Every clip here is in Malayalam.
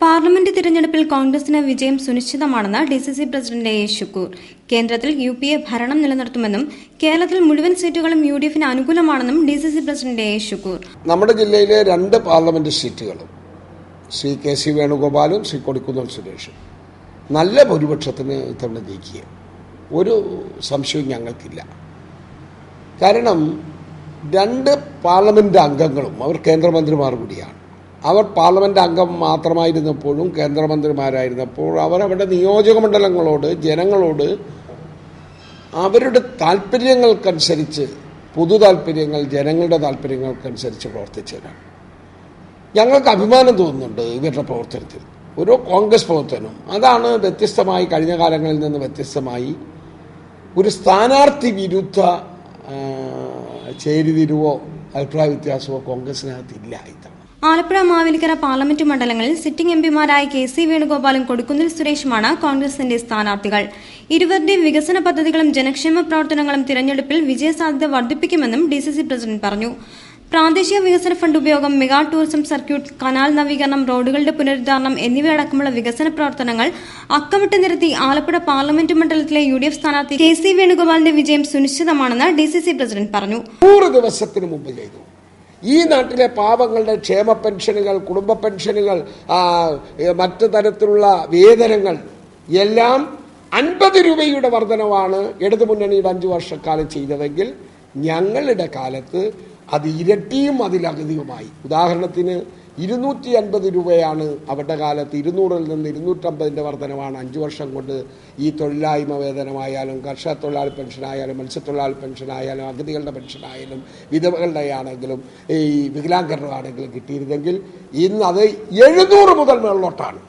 പാർലമെന്റ് തിരഞ്ഞെടുപ്പിൽ കോൺഗ്രസിന് വിജയം സുനിശ്ചിതമാണെന്ന് ഡിസിസി പ്രസിഡന്റ് എ ശുക്കൂർ. കേന്ദ്രത്തിൽ യുപിഎ ഭരണം നിലനിർത്തുമെന്നും കേരളത്തിൽ മുഴുവൻ സീറ്റുകളും യുഡിഎഫിന് അനുകൂലമാണെന്നും ഡിസിസി പ്രസിഡന്റ് എ ശുക്കൂർ. നമ്മുടെ ജില്ലയിലെ 2 പാർലമെന്റ് സീറ്റുകളും ശ്രീ കെ.സി. വേണുഗോപാലും ശ്രീ കൊടിക്കുന്നിൽ സുരേഷും നല്ല ഭൂരിപക്ഷത്തിന് ഇത്തവണ ജയിക്കുക ഒരു സംശയവും ഞങ്ങൾക്കില്ല. കാരണം 2 പാർലമെന്റ് അംഗങ്ങളും അവർ കേന്ദ്രമന്ത്രിമാർ കൂടിയാണ്. അവർ പാർലമെന്റ് അംഗം മാത്രമായിരുന്നപ്പോഴും കേന്ദ്രമന്ത്രിമാരായിരുന്നപ്പോൾ അവരവരുടെ നിയോജക മണ്ഡലങ്ങളോട് ജനങ്ങളോട് അവരുടെ താല്പര്യങ്ങൾക്കനുസരിച്ച് പൊതു താല്പര്യങ്ങൾ ജനങ്ങളുടെ താല്പര്യങ്ങൾക്കനുസരിച്ച് പ്രവർത്തിച്ചവരാണ്. ഞങ്ങൾക്ക് അഭിമാനം തോന്നുന്നുണ്ട് ഇവരുടെ പ്രവർത്തനത്തിൽ. ഓരോ കോൺഗ്രസ് പ്രവർത്തനം അതാണ് വ്യത്യസ്തമായി കഴിഞ്ഞ കാലങ്ങളിൽ നിന്ന് വ്യത്യസ്തമായി ഒരു സ്ഥാനാർത്ഥി വിരുദ്ധ ചേരിതിരിവോ അഭിപ്രായ വ്യത്യാസമോ കോൺഗ്രസിനകത്തില്ല. ആലപ്പുഴ മാവേലിക്കര പാർലമെന്റ് മണ്ഡലങ്ങളിൽ സിറ്റിംഗ് എംപിമാരായ കെ.സി. വേണുഗോപാലും കൊടിക്കുന്നിൽ സുരേഷുമാണ് കോൺഗ്രസിന്റെ സ്ഥാനാർത്ഥികൾ. ഇരുവരുടെയും വികസന പദ്ധതികളും ജനക്ഷേമ പ്രവർത്തനങ്ങളും തിരഞ്ഞെടുപ്പിൽ വിജയസാധ്യത വർദ്ധിപ്പിക്കുമെന്നും ഡിസിസി പ്രസിഡന്റ് പറഞ്ഞു. പ്രാദേശിക വികസന ഫണ്ട് ഉപയോഗം, മെഗാ ടൂറിസം സർക്യൂട്ട്, കനാൽ നവീകരണം, റോഡുകളുടെ പുനരുദ്ധാരണം എന്നിവയടക്കമുള്ള വികസന പ്രവർത്തനങ്ങൾ അക്കമിട്ട് നിരത്തി ആലപ്പുഴ പാർലമെന്റ് മണ്ഡലത്തിലെ യുഡിഎഫ് സ്ഥാനാർത്ഥി കെ.സി. വേണുഗോപാലിന്റെ വിജയം സുനിശ്ചിതമാണെന്ന് ഡിസിസി പ്രസിഡന്റ് പറഞ്ഞു. 100 ദിവസത്തിന് മുമ്പ് ചെയ്തു. ഈ നാട്ടിലെ പാവങ്ങളുടെ ക്ഷേമ പെൻഷനുകൾ, കുടുംബ പെൻഷനുകൾ, മറ്റു തരത്തിലുള്ള വേതനങ്ങൾ എല്ലാം 50 രൂപയുടെ വർധനവാണ് ഇടതുമുന്നണിയുടെ 5 വർഷക്കാലം ചെയ്തതെങ്കിൽ ഞങ്ങളുടെ കാലത്ത് അത് ഇരട്ടിയും അതിലധികമായി. ഉദാഹരണത്തിന് 250 രൂപയാണ് അവരുടെ കാലത്ത്. 200-ൽ നിന്ന് 250-ന്റെ വർധനമാണ് 5 വർഷം കൊണ്ട് ഈ തൊഴിലായ്മ വേതനമായാലും കർഷക തൊഴിലാളി പെൻഷനായാലും മത്സ്യത്തൊഴിലാളി പെൻഷനായാലും അഗതികളുടെ പെൻഷനായാലും വിധവകളുടെ ആണെങ്കിലും ഈ വികലാംഗരുടെ ആണെങ്കിലും കിട്ടിയിരുന്നെങ്കിൽ ഇന്ന് അത് 700 മുതൽ മേളിലോട്ടാണ്.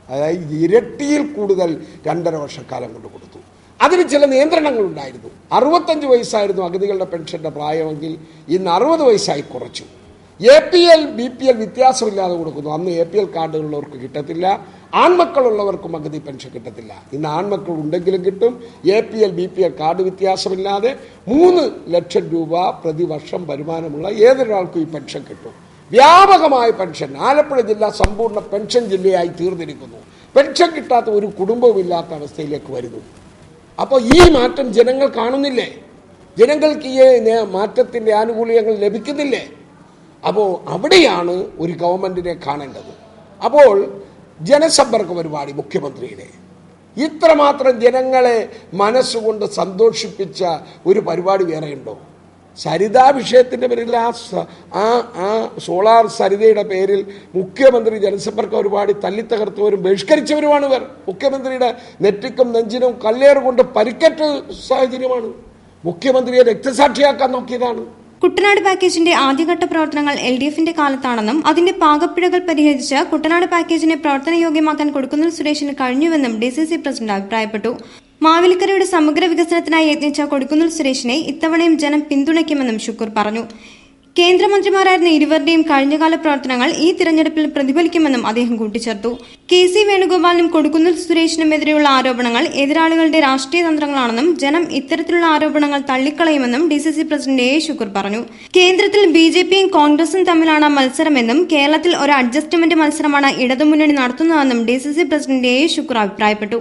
അതായത് ഇരട്ടിയിൽ കൂടുതൽ 2.5 വർഷക്കാലം കൊണ്ട് കൊടുത്തു. അതിന് ചില നിയന്ത്രണങ്ങളുണ്ടായിരുന്നു. 65 വയസ്സായിരുന്നു അഗതികളുടെ പെൻഷന്റെ പ്രായമെങ്കിൽ ഇന്ന് 60 വയസ്സായി കുറച്ചു. APL BPL വ്യത്യാസമില്ലാതെ കൊടുക്കുന്നു. അന്ന് APL കാർഡുകളുള്ളവർക്ക് കിട്ടത്തില്ല, ആൺമക്കളുള്ളവർക്കും അഗതി പെൻഷൻ കിട്ടത്തില്ല. ഇന്ന് ആൺമക്കൾ ഉണ്ടെങ്കിലും കിട്ടും. APL BPL കാർഡ് വ്യത്യാസമില്ലാതെ 3 ലക്ഷം രൂപ പ്രതിവർഷം വരുമാനമുള്ള ഏതൊരാൾക്കും ഈ പെൻഷൻ കിട്ടും. വ്യാപകമായ പെൻഷൻ. ആലപ്പുഴ ജില്ല സമ്പൂർണ്ണ പെൻഷൻ ജില്ലയായി തീർന്നിരിക്കുന്നു. പെൻഷൻ കിട്ടാത്ത ഒരു കുടുംബവും ഇല്ലാത്ത അവസ്ഥയിലേക്ക് വരുന്നു. അപ്പോൾ ഈ മാറ്റം ജനങ്ങൾ കാണുന്നില്ലേ? ജനങ്ങൾക്ക് ഈ മാറ്റത്തിന്റെ ആനുകൂല്യങ്ങൾ ലഭിക്കുന്നില്ലേ? അപ്പോൾ അവിടെയാണ് ഒരു ഗവൺമെന്റിനെ കാണേണ്ടത്. അപ്പോൾ ജനസമ്പർക്ക പരിപാടി മുഖ്യമന്ത്രിയുടെ ഇത്രമാത്രം ജനങ്ങളെ മനസ്സുകൊണ്ട് സന്തോഷിപ്പിച്ച ഒരു പരിപാടി വേറെയുണ്ടോ? സരിതാ വിഷയത്തിന്റെ പേരിൽ ആ സോളാർ സരിതയുടെ പേരിൽ മുഖ്യമന്ത്രി ജനസമ്പർക്ക പരിപാടി തല്ലിത്തകർത്തവരും ബഹിഷ്കരിച്ചവരുമാണ് ഇവർ. മുഖ്യമന്ത്രിയുടെ നെറ്റിക്കും നെഞ്ചിനും കല്ലേറുകൊണ്ട് പരിക്കേറ്റ സാഹചര്യമാണ്. മുഖ്യമന്ത്രിയെ രക്തസാക്ഷിയാക്കാൻ നോക്കിയതാണ്. കുട്ടനാട് പാക്കേജിന്റെ ആദ്യഘട്ട പ്രവർത്തനങ്ങൾ LDFന്റെ കാലത്താണെന്നും അതിന്റെ പാകപ്പിഴകൾ പരിഹരിച്ച് കുട്ടനാട് പാക്കേജിനെ പ്രവർത്തനയോഗ്യമാക്കാൻ കൊടിക്കുന്നിൽ സുരേഷിന് കഴിഞ്ഞുവെന്നും ഡിസിസി പ്രസിഡന്റ് അഭിപ്രായപ്പെട്ടു. മാവേലിക്കരയുടെ സമഗ്ര വികസനത്തിനായി യത്നിച്ച കൊടിക്കുന്നിൽ സുരേഷിനെ ഇത്തവണയും ജനം പിന്തുണയ്ക്കുമെന്നും ശുക്കൂർ പറഞ്ഞു. കേന്ദ്രമന്ത്രിമാരായിരുന്ന ഇരുവരുടെയും കഴിഞ്ഞകാല പ്രവർത്തനങ്ങൾ ഈ തിരഞ്ഞെടുപ്പിൽ പ്രതിഫലിക്കുമെന്നും അദ്ദേഹം കൂട്ടിച്ചേർത്തു. കെ.സി. വേണുഗോപാലിനും കൊടിക്കുന്നിൽ സുരേഷിനുമെതിരെയുള്ള ആരോപണങ്ങൾ എതിരാളികളുടെ രാഷ്ട്രീയ തന്ത്രങ്ങളാണെന്നും ജനം ഇത്തരത്തിലുള്ള ആരോപണങ്ങൾ തള്ളിക്കളയുമെന്നും ഡിസിസി പ്രസിഡന്റ് എ ശുക്കൂർ പറഞ്ഞു. കേന്ദ്രത്തിൽ BJPയും കോൺഗ്രസും തമ്മിലാണ് മത്സരമെന്നും കേരളത്തിൽ ഒരു അഡ്ജസ്റ്റ്മെന്റ് മത്സരമാണ് ഇടതുമുന്നണി നടത്തുന്നതെന്നും ഡിസിസി പ്രസിഡന്റ് എ ശുക്കൂർ അഭിപ്രായപ്പെട്ടു.